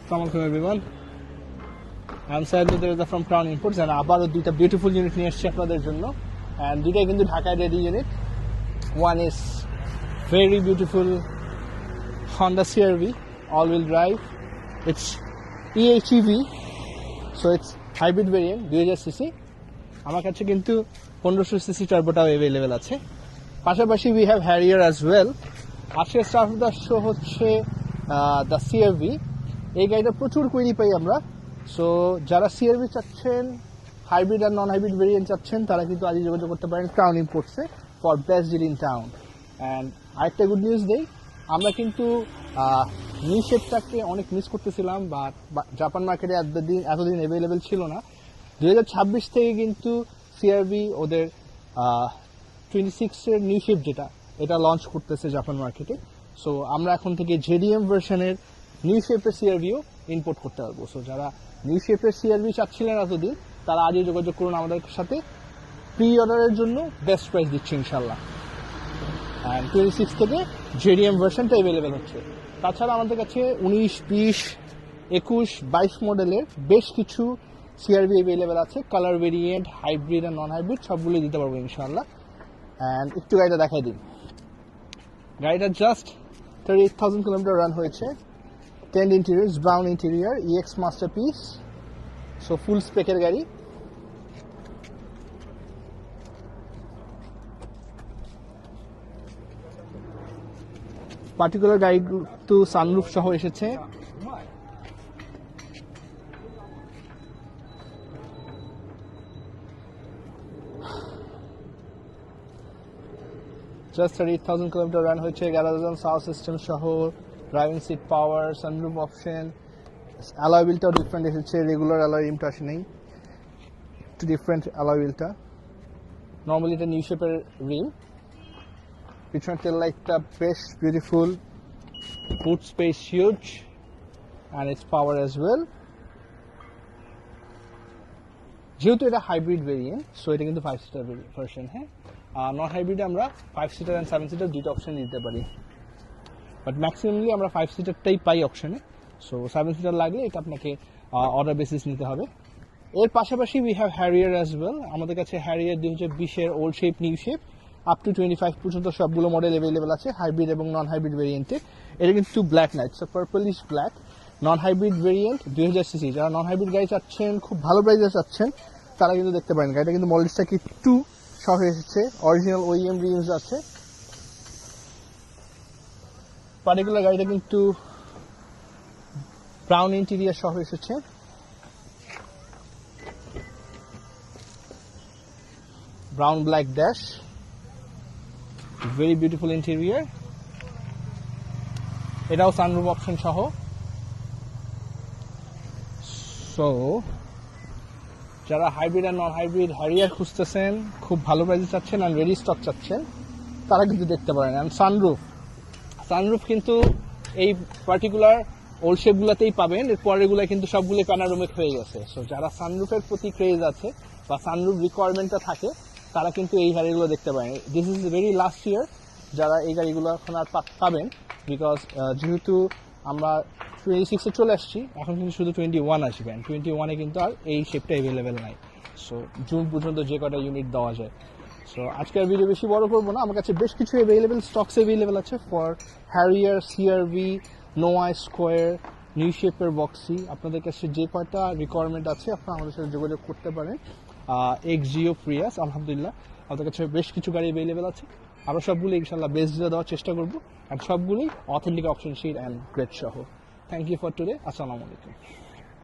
Assalamu alaikum everyone. I'm Syed Mirza from Crown Imports and আবারও দুইটা beautiful unit নিয়ে এসেছি আপনাদের জন্য and দুইটাই কিন্তু ঢাকায় ready unit. One is very beautiful Honda CR-V all-wheel drive. It's EHEV, so it's hybrid variant 2000cc. আমার কাছে কিন্তু 1500cc টার্বোটাও অ্যাভেলেবেল আছে. পাশাপাশি we have Harrier as well. আজকের স্টার অফ দ্য শো হচ্ছে দ্য CR-V. এই গাড়িটা প্রচুর কোয়েরি পাই আমরা. সো যারা CR-V চাচ্ছেন, হাইব্রিড আর নন হাইব্রিড ভেরিয়েন্ট চাচ্ছেন, তারা কিন্তু আজই যোগাযোগ করতে পারেন ক্রাউন ইম্পোর্টসে for best deal in town. And আরেকটা গুড নিউজ দেই, আমরা কিন্তু নিউ শেপটাকে অনেক মিস করতেছিলাম, বা জাপান মার্কেটে এতদিন অ্যাভেলেবেল ছিল না. 2026 থেকে কিন্তু CR-V ওদের 26-এর নিউ শেপ যেটা, এটা লঞ্চ করতেছে জাপান মার্কেটে. সো আমরা এখন থেকে JDM ভার্সনের নিউ শেপের CR-Vও ইম্পোর্ট করতে পারবো. সো যারা নিউ শেপের CR-V চাচ্ছিলেন এতদিন, তারা আজই যোগাযোগ করুন আমাদের সাথে. প্রি অর্ডারের জন্য বেস্ট প্রাইস দিচ্ছি ইনশাল্লাহ. অ্যান্ড 26 থেকে JDM ভার্সনটা অ্যাভেলেবেল হচ্ছে. তাছাড়া আমাদের কাছে 19, 20, 21, 22 মডেলের বেশ কিছু CR-V অ্যাভেলেবেল আছে. কালার ভেরিয়েন্ট, হাইব্রিড আর নন হাইব্রিড সবগুলোই দিতে পারবো ইনশাল্লাহ. অ্যান্ড একটু গাড়িটা দেখাই দিন. গাড়িটা জাস্ট 38,000 কিলোমিটার রান হয়েছে. 10 interior, brown interior, EX masterpiece. So full স্পেকের গাড়ি. পার্টিকুলার গাড়ি তো সানরুফ সহ এসেছে. জাস্ট 38,000 কিলোমিটার রান হয়েছে. 11,000 সাউন্ড সিস্টেম সহ, driving seat power, sunroof option. Alloy হুইলটাও ডিফারেন্ট এসেছে, রেগুলার অ্যালয় রিমটা আসে নেই, একটু ডিফারেন্ট অ্যালয় হুইলটা. নর্মালি এটা নিউ শেপের রিম. পিছনের টেল লাইটটা বেশ beautiful. Boot space huge and it's power as well. যেহেতু এটা হাইব্রিড ভেরিয়েন্ট, সো এটা কিন্তু 5 সিটার ভার্সন. হ্যাঁ, নন হাইব্রিডে আমরা 5 সিটার অ্যান্ড 7 সিটার দুইটা অপশন দিতে পারি, বাট ম্যাক্সিমামলি আমরা 5 সিটারটাই পাই অপশনে. সো 7 সিটার লাগলে এটা আপনাকে অর্ডার বেসিস নিতে হবে. এর পাশাপাশি we have Harrier as well. আমাদের কাছে হ্যারিয়ার 2020-এর old shape, new shape up to 25 পর্যন্ত সবগুলো মডেল অ্যাভেলেবেল আছে, হাইব্রিড এবং নন হাইব্রিড ভেরিয়েন্টে. এটা কিন্তু black night, so purplish black. নন হাইব্রিড ভেরিয়েন্ট 2000cc. যারা নন হাইব্রিড গাড়ি চাচ্ছেন, খুব ভালো প্রাইসে চাচ্ছেন, তারা কিন্তু দেখতে পারেন. গাড়িটা কিন্তু মডেলসটা একটু সহ এসেছে, অরিজিনাল OEM রিউজ আছে. পার্টিকুলার গাড়িটা কিন্তু ব্রাউন ইন্টেরিয়র সহ এসেছে. Brown black dash, very beautiful interior. এটাও সানরুফ অপশন সহ. সো যারা হাইব্রিড আর নন হাইব্রিড হ্যারিয়ার খুঁজতেছেন, খুব ভালো প্রাইসে চাচ্ছেন আর রেডি স্টক চাচ্ছেন, তারা কিন্তু দেখতে পারেন. অ্যান্ড সানরুফ কিন্তু এই পার্টিকুলার ওল্ড শেপগুলোতেই পাবেন. এর পরেরগুলো কিন্তু সবগুলো প্যানারোমিক হয়ে গেছে. সো যারা সানরুফের প্রতি ক্রেজ আছে বা সানরুফ রিকোয়ারমেন্টটা থাকে, তারা কিন্তু এই গাড়িগুলো দেখতে পারেন. This is very last year যারা এই গাড়িগুলো এখন আর পাবেন, বিকজ যেহেতু আমরা 26-এ চলে আসছি, এখন কিন্তু শুধু 21 আসবেন. 21-এ কিন্তু আর এই শেপটা অ্যাভেলেবেল নাই. সো জুন পর্যন্ত যে কটা ইউনিট দেওয়া যায়. সো আজকের ভিডিও বেশি বড় করবো না. আমার কাছে বেশ কিছু অ্যাভেলেবেল স্টকস অ্যাভেলেবেল আছে ফর হ্যারিয়ার, CR-V, নোয়া স্কোয়ার, নিউ শেপের বক্সি. আপনাদের কাছে যে কয়টা রিকোয়ারমেন্ট আছে, আপনারা আমাদের সাথে যোগাযোগ করতে পারেন. XGO প্রিয়াস, আলহামদুলিল্লাহ আমাদের কাছে বেশ কিছু গাড়ি অ্যাভেলেবেল আছে. আরও সবগুলো ইনশাল্লাহ বেস্ট ডিলে দেওয়ার চেষ্টা করবো, আর সবগুলোই authentic option sheet and grade সহ. Thank you for today. আসসালামু আলাইকুম.